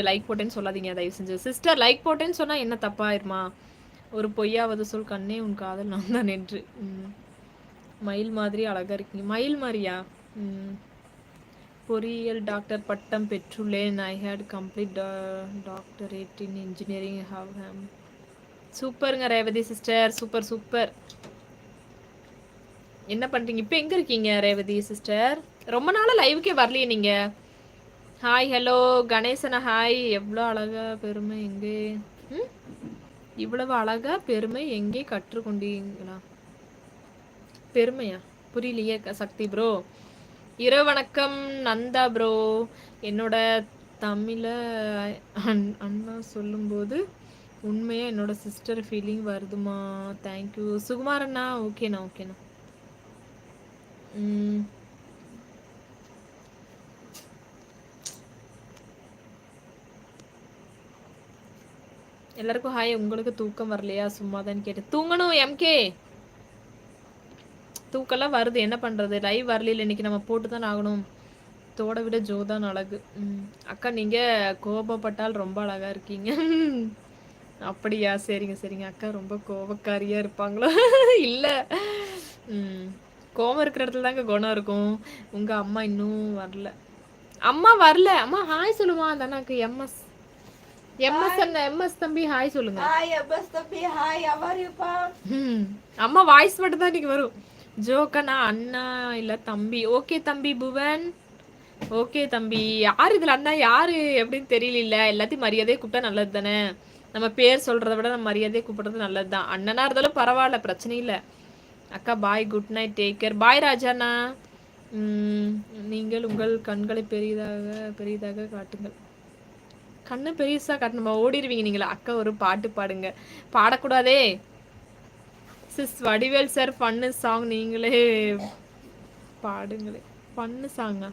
Like போட்டேன்னு சொல்லாதீங்க தயவு செஞ்சு. சிஸ்டர் லைக் போட்டேன்னு சொன்னா என்ன தப்பாயிருமா? ஒரு பொய்யாவது சொல் கண்ணே உன் காதல் நான் தான் என்று. மயில் மாதிரி அழகா இருக்கீங்க. மயில் மாதிரியா? பொறியியல் டாக்டர் பட்டம் பெற்றுள்ளேன். I had complete doctorate in engineering how ham. சூப்பருங்க ரேவதி சிஸ்டர். Super super. என்ன பண்ணுறீங்க இப்போ? எங்கே இருக்கீங்க ரேவதி சிஸ்டர்? ரொம்ப நாளாக லைவுக்கே வரலையே நீங்கள். ஹாய் ஹலோ கணேசனா ஹாய். எவ்வளோ அழகா பெருமை எங்கே இவ்வளவு அழகா பெருமை எங்கே கற்றுக்கொண்டீங்களா? பெருமையா புரியலையே சக்தி ப்ரோ. இரவு வணக்கம் நந்தா ப்ரோ. என்னோட தமிழ அண்ணா சொல்லும்போது உண்மையாக என்னோட சிஸ்டர் ஃபீலிங் வருதுமா? தேங்க்யூ சுகுமார் அண்ணா. ஓகேண்ணா ஓகேண்ணா. எல்லாருக்கும் ஹாய். உங்களுக்கு தூக்கம் வரலையா? சும்மா தான் கேட்டு தூங்கணும் எம்கே. தூக்கெல்லாம் வருது, என்ன பண்ணுறது? லைவ் வரல இன்னைக்கு, நம்ம போட்டு தான் ஆகணும். தோட விட ஜோ தான் அழகு. அக்கா நீங்கள் கோபப்பட்டால் ரொம்ப அழகாக இருக்கீங்க. அப்படியா? சரிங்க சரிங்க. அக்கா ரொம்ப கோபக்காரியாக இருப்பாங்களோ? இல்லை, கோபம் இருக்கிற இடத்துல தாங்க குணம் இருக்கும். உங்கள் அம்மா இன்னும் வரல. அம்மா வரல. அம்மா ஹாய் சொல்லுமா அந்த அண்ணாக்கு. எம்எஸ் எம்எஸ் தம்பி ஹாய் சொல்லுங்க. ஹாய் எம்எஸ் தம்பி ஹாய். how are you பா? அம்மா வாய்ஸ் மட்டும் தான் இன்னைக்கு வரும். ஜோக்கனா அண்ணா இல்ல தம்பி. ஓகே தம்பி புவன். ஓகே தம்பி. யார் இதுல அண்ணா யாரு எப்படின்னு தெரியல. எல்லாத்தையும் மரியாதையை கூப்பிட்டா நல்லது தானே. நம்ம பேர் சொல்றதை விட நம்ம மரியாதையை கூப்பிடுறது நல்லது தான். அண்ணனா இருந்தாலும் பரவாயில்ல, பிரச்சனை இல்லை. அக்கா பாய், குட் நைட், டேக் கேர். பாய் ராஜாண்ணா. நீங்கள் உங்கள் கண்களை பெரியதாக காட்டுங்கள். கண்ணு பெருசா காட்டணுமா? ஓடிடுவீங்க நீங்களா? அக்கா ஒரு பாட்டு பாடுங்க. பாடக்கூடாதே sis. Vadivel sir fun song நீங்களே பாடுங்களே. ஃபன்னு சாங்கா?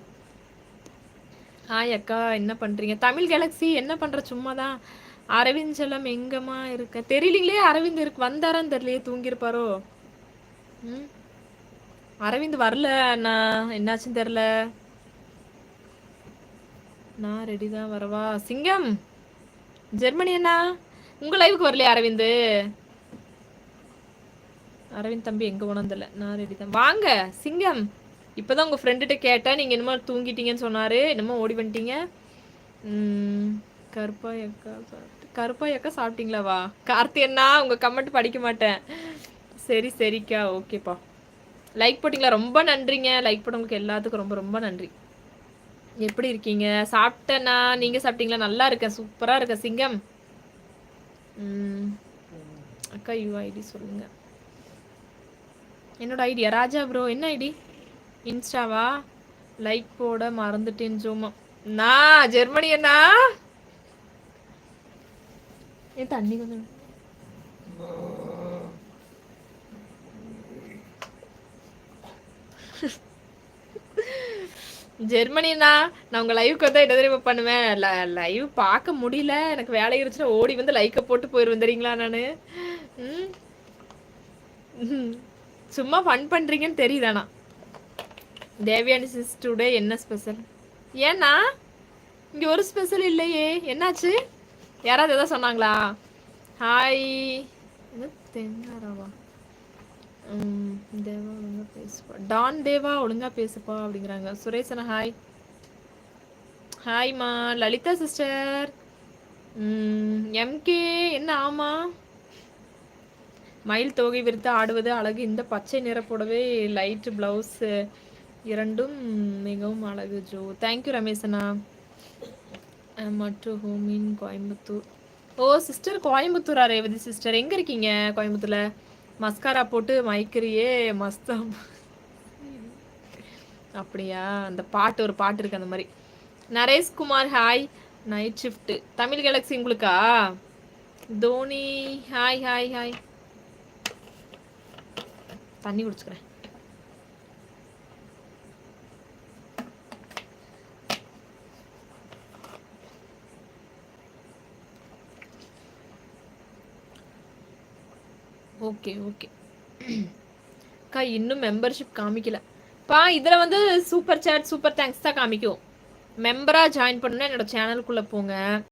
ஹாய் அக்கா, என்ன பண்ணுறீங்க? தமிழ் கேலக்ஸி என்ன பண்ணுற? சும்மா தான். அரவிந்த் செல்லம் எங்கம்மா இருக்க? தெரியலீங்களே. அரவிந்த் இருக்கு வந்தாரான்னு தெரியலையே, தூங்கியிருப்பாரோ? அரவிந்த் வரல அண்ணா, என்னாச்சுன்னு தெரில. நான் ரெடி தான் வரவா? சிங்கம் ஜெர்மனி அண்ணா உங்கள் லைவுக்கு வரலையா அரவிந்த்? அரவிந்த் தம்பி எங்கே போனதில்ல. நான் ரெடி தான். வாங்க சிங்கம். இப்போதான் உங்கள் ஃப்ரெண்டுகிட்ட கேட்டேன், நீங்கள் என்னமோ தூங்கிட்டீங்கன்னு சொன்னார். என்னமோ ஓடி வந்துட்டீங்க. கருப்பாய் அக்கா சாப்பிட்டீங்களாவா? கார்த்தி அண்ணா உங்கள் கமெண்ட் படிக்க மாட்டேன். சரி சரிக்கா, ஓகேப்பா. லைக் போட்டிங்களா? ரொம்ப நன்றிங்க. லைக் போட்டவங்களுக்கு எல்லாத்துக்கும் ரொம்ப ரொம்ப நன்றி. எப்படி இருக்கீங்க? சாப்பிட்டேண்ணா, நீங்கள் சாப்பிட்டீங்களா? நல்லா இருக்கேன், சூப்பராக இருக்கேன் சிங்கம். அக்கா யூஐடி சொல்லுங்க. என்னோட ஐடியா ராஜா ப்ரோ. என்ன ஐடி? இன்ஸ்டாவா? லைக் போட மறந்துட்டேன் ஜோமா. நான் ஜெர்மனி அண்ணா. ஏன் தண்ணி கொஞ்சம் ஜெர்மனினா நான் உங்கள் லைவுக்கு வந்தால் என்ன தெரியுமா பண்ணுவேன்? லைவ் பார்க்க முடியல, எனக்கு வேலை இருந்துச்சுன்னா ஓடி வந்து லைக்கை போட்டு போயிடுவேன் தெரியுங்களா? நான் சும்மா ஃபன் பண்ணுறீங்கன்னு தெரியுதாண்ணா. தேவயானி சிஸ் டுடே என்ன ஸ்பெஷல்? ஏன்னா இங்கே ஒரு ஸ்பெஷல் இல்லையே, என்னாச்சு? யாராவது எதாவது சொன்னாங்களா? ஹாய் தென்னாராவா? தேவா ஒழுங்கா பேசுப்பா. டான் தேவா ஒழுங்கா பேசுப்பா அப்படிங்கிறாங்க. சுரேசனா ஹாய். ஹாய்மா. லலிதா சிஸ்டர். எம்கே என்ன? ஆமா, மயில் தோகை விரித்து ஆடுவது அழகு. இந்த பச்சை நிற புடவை லைட் பிளவுஸ் இரண்டும் மிகவும் அழகு ஜோ. தேங்க்யூ ரமேஷனா. மற்ற home in Coimbatore. Oh sister கோயம்புத்தூரா ரேவதி சிஸ்டர்? எங்கே இருக்கீங்க கோயம்புத்தூரில்? மஸ்காரா போட்டு மைக்கிறியே மஸ்தா. அப்படியா? அந்த பாட்டு ஒரு பாட்டு இருக்கு அந்த மாதிரி. Nareshkumar hi. Night shift Tamil Galaxy உங்களுக்கா? Dhoni hi hi hi. தண்ணி குடிச்சுக்கிறேன். ஓகே ஓகே அக்கா இன்னும் மெம்பர்ஷிப் காமிக்கல பா. இதில் வந்து சூப்பர் சாட் சூப்பர் தேங்க்ஸ் தான் காமிக்கும். மெம்பரா ஜாயின் பண்ணணும்னா என்னோட சேனலுக்குள்ள போங்க.